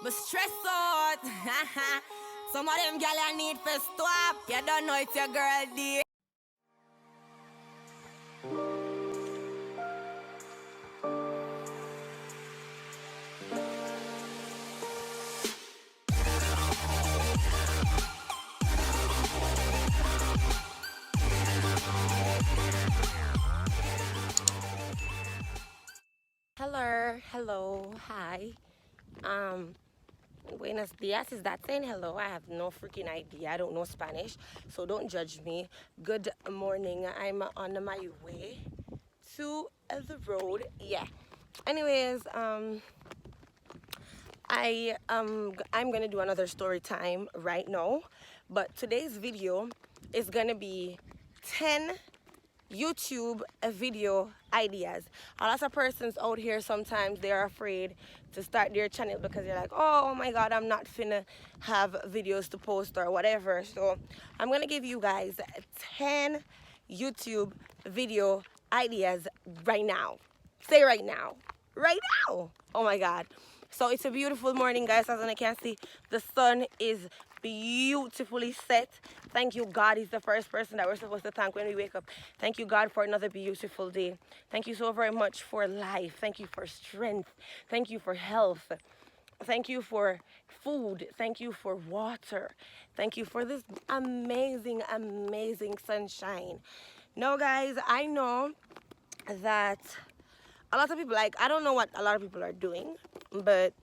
But stress out. Some of them gal I need for stop. You don't know it's your girl D. Hello, hi. Buenos dias, is that saying hello? I have no freaking idea. I don't know Spanish, so don't judge me. Good morning. I'm on my way to the road. Yeah. Anyways, I'm gonna do another story time right now, but today's video is gonna be 10 YouTube video ideas. A lot of persons out here, sometimes they're afraid to start their channel because they're like, oh my god, I'm not finna have videos to post or whatever. So I'm gonna give you guys 10 YouTube video ideas right now. Say right now. Right now. Oh my god. So it's a beautiful morning, guys. As I can see, the sun is beautifully set. Thank you, God. He's the first person that we're supposed to thank when we wake up. Thank you, God, for another beautiful day. Thank you so very much for life. Thank you for strength. Thank you for health. Thank you for food. Thank you for water. Thank you for this amazing, amazing sunshine. Now, guys, I know that a lot of people, like, I don't know what a lot of people are doing, but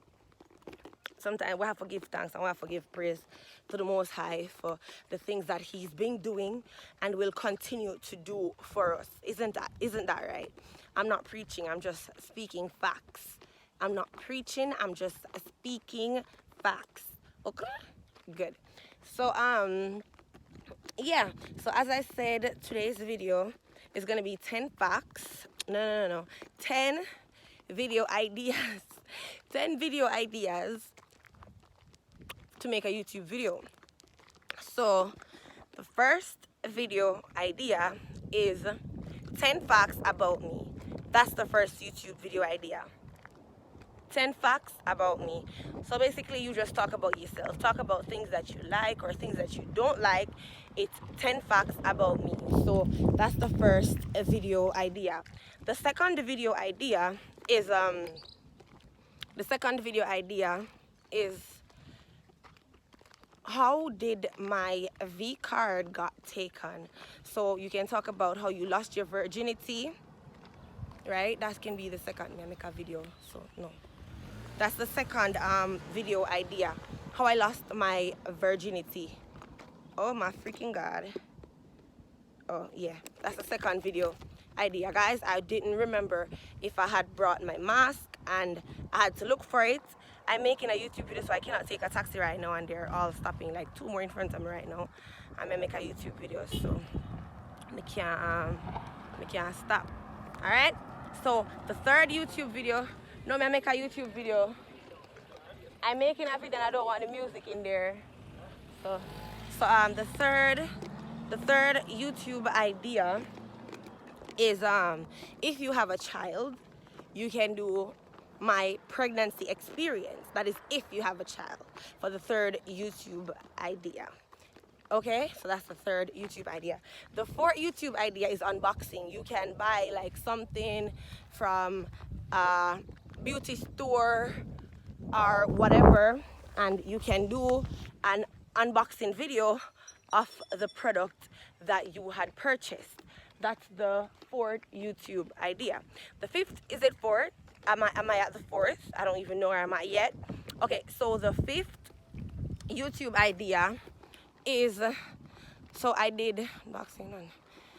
sometimes we have to give thanks and we have to give praise to the Most High for the things that He's been doing and will continue to do for us. Isn't that right? I'm not preaching, I'm just speaking facts. I'm not preaching, I'm just speaking facts. Okay? Good. So yeah. So as I said, today's video is gonna be 10 facts. No. 10 video ideas. 10 video ideas to make a YouTube video. So the first video idea is 10 facts about me. That's the first YouTube video idea. 10 facts about me. So basically you just talk about yourself. Talk about things that you like or things that you don't like. It's 10 facts about me. So that's the first video idea. The second video idea is how did my V card got taken? So you can talk about how you lost your virginity, right? That can be the second. I make a video, so no. That's the second video idea. How I lost my virginity. Oh my freaking god. Oh yeah, that's the second video idea. Guys, I didn't remember if I had brought my mask and I had to look for it. I'm making a YouTube video, so I cannot take a taxi right now, and they're all stopping, like 2 more in front of me right now. I'm gonna make a YouTube video, so I can't stop. All right. So the third YouTube video. No, I make a YouTube video. I'm making a video and I don't want the music in there. So the third YouTube idea is if you have a child, you can do my pregnancy experience. That is if you have a child, for the third YouTube idea. Okay, so that's the third YouTube idea. The fourth YouTube idea is unboxing. You can buy like something from a beauty store or whatever, and you can do an unboxing video of the product that you had purchased. That's the fourth YouTube idea. The fifth, is it fourth? Am I at the fourth? I don't even know where I'm at yet. Okay, so the fifth YouTube idea is, so I did unboxing on.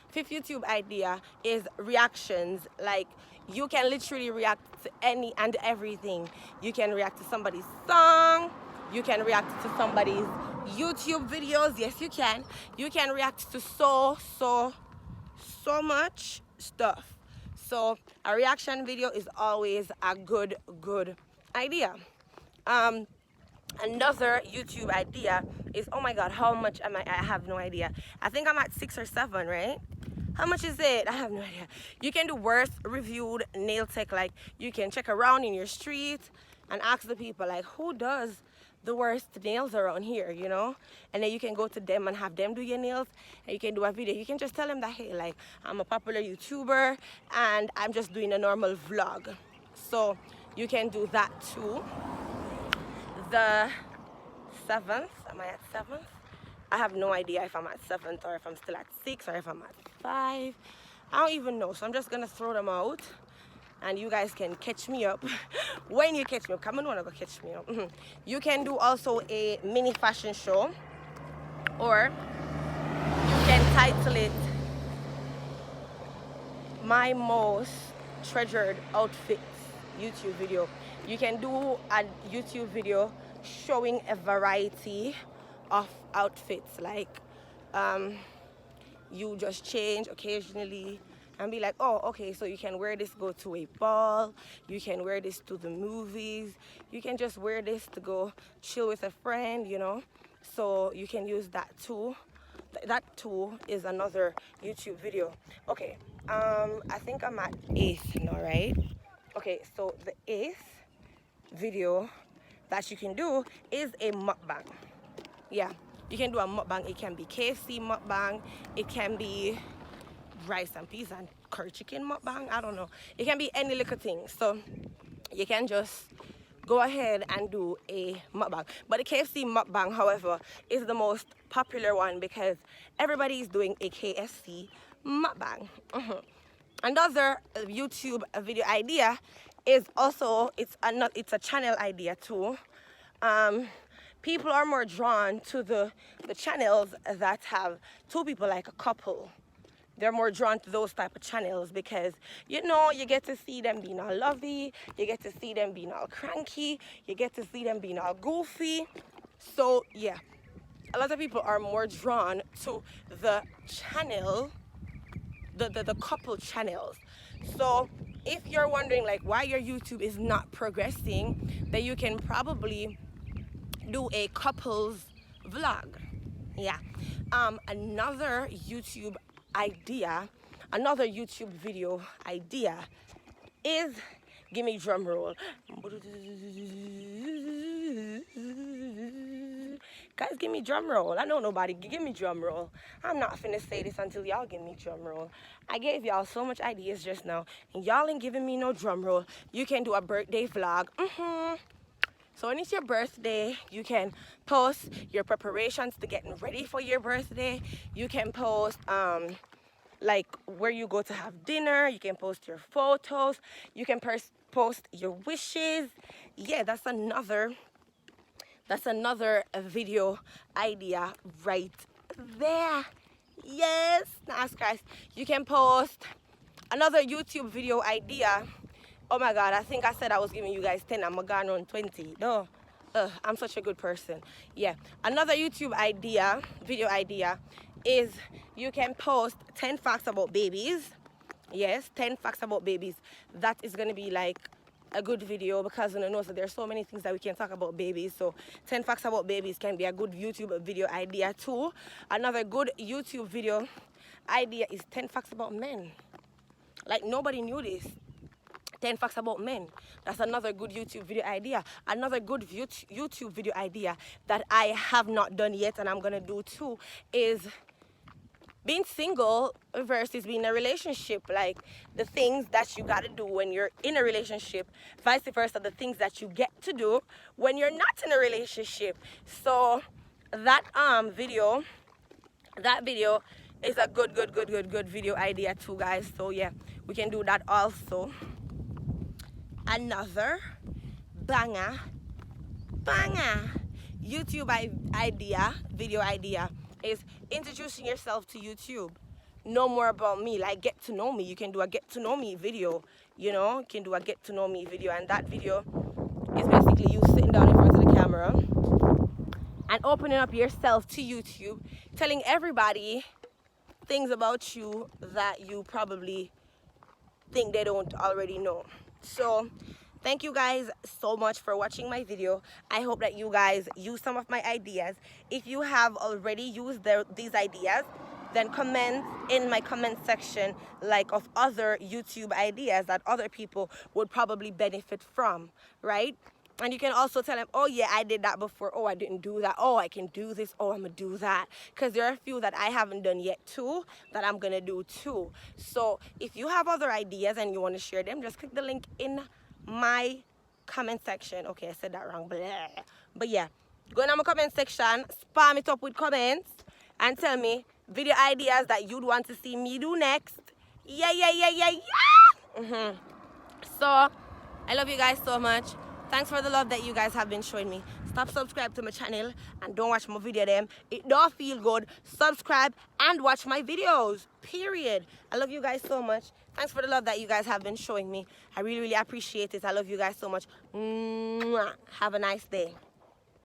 Fifth YouTube idea is reactions. Like, you can literally react to any and everything. You can react to somebody's song. You can react to somebody's YouTube videos. Yes, you can. You can react to so much stuff. So a reaction video is always a good idea. Another YouTube idea is, oh my god, how much am I? I have no idea. I think I'm at 6 or 7, right? How much is it? I have no idea. You can do worst reviewed nail tech. Like, you can check around in your street. and ask the people like, who does the worst nails around here, you know? And then you can go to them and have them do your nails, and you can do a video. You can just tell them that, hey, like, I'm a popular YouTuber and I'm just doing a normal vlog. So you can do that too. The 7th, am I at 7th? I have no idea if I'm at 7th or if I'm still at 6 or if I'm at 5. I don't even know, so I'm just gonna throw them out and you guys can catch me up when you catch me up. Come on, wanna go catch me up. You can do also a mini fashion show, or you can title it My Most Treasured Outfits YouTube video. You can do a YouTube video showing a variety of outfits, like you just change occasionally and be like, oh, okay, so you can wear this to go to a ball, you can wear this to the movies, you can just wear this to go chill with a friend, you know. So you can use that too. That too is another YouTube video. Okay, I think I'm at 8th now, right? Okay, so the 8th video that you can do is a mukbang. Yeah, you can do a mukbang. It can be KFC mukbang, it can be rice and peas and curry chicken mukbang, I don't know. It can be any little thing. So you can just go ahead and do a mukbang. But the KFC mukbang, however, is the most popular one because everybody is doing a KFC mukbang. Another YouTube video idea is also, it's a channel idea too. People are more drawn to the channels that have two people, like a couple. They're more drawn to those type of channels because, you know, you get to see them being all lovey, you get to see them being all cranky, you get to see them being all goofy. So yeah, a lot of people are more drawn to the channel, the couple channels. So if you're wondering like why your YouTube is not progressing, then you can probably do a couples vlog. Yeah. Another YouTube video idea is, give me drum roll. Guys, give me drum roll. I know nobody. Give me drum roll. I'm not finna say this until y'all give me drum roll. I gave y'all so much ideas just now, and y'all ain't giving me no drum roll. You can do a birthday vlog. So when it's your birthday, you can post your preparations to getting ready for your birthday. You can post like where you go to have dinner. You can post your photos. You can post your wishes. Yeah, that's another video idea right there. Yes, nice guys. You can post another YouTube video idea. Oh my God, I think I said I was giving you guys 10. I'm gone on 20. No, I'm such a good person. Yeah, another YouTube video idea is you can post 10 facts about babies. Yes, 10 facts about babies. That is going to be like a good video because you know, so there's so many things that we can talk about babies. So 10 facts about babies can be a good YouTube video idea too. Another good YouTube video idea is 10 facts about men. Like nobody knew this. 10 facts about men. That's another good YouTube video idea. Another good YouTube video idea that I have not done yet and I'm gonna do too is being single versus being in a relationship. Like the things that you gotta do when you're in a relationship, vice versa, the things that you get to do when you're not in a relationship. So that video is a good video idea too, guys. So yeah, we can do that also. Another banger YouTube video idea is introducing yourself to YouTube. Know more about me, like get to know me. You can do a get to know me video, you know, you can do a get to know me video, and that video is basically you sitting down in front of the camera and opening up yourself to YouTube, telling everybody things about you that you probably think they don't already know. So thank you guys so much for watching my video. I hope that you guys use some of my ideas. If you have already used these ideas, then comment in my comment section like of other YouTube ideas that other people would probably benefit from, right? And you can also tell them, oh yeah, I did that before. Oh, I didn't do that. Oh, I can do this. Oh, I'm gonna do that. Because there are a few that I haven't done yet too, that I'm gonna do too. So if you have other ideas and you want to share them, just click the link in my comment section. Okay, I said that wrong. Blah. But yeah, go in my comment section, spam it up with comments, and tell me video ideas that you'd want to see me do next. Yeah. So I love you guys so much. Thanks for the love that you guys have been showing me. Stop subscribe to my channel and don't watch my video them. It don't feel good. Subscribe and watch my videos. Period. I love you guys so much. Thanks for the love that you guys have been showing me. I really appreciate it. I love you guys so much. Mwah. Have a nice day.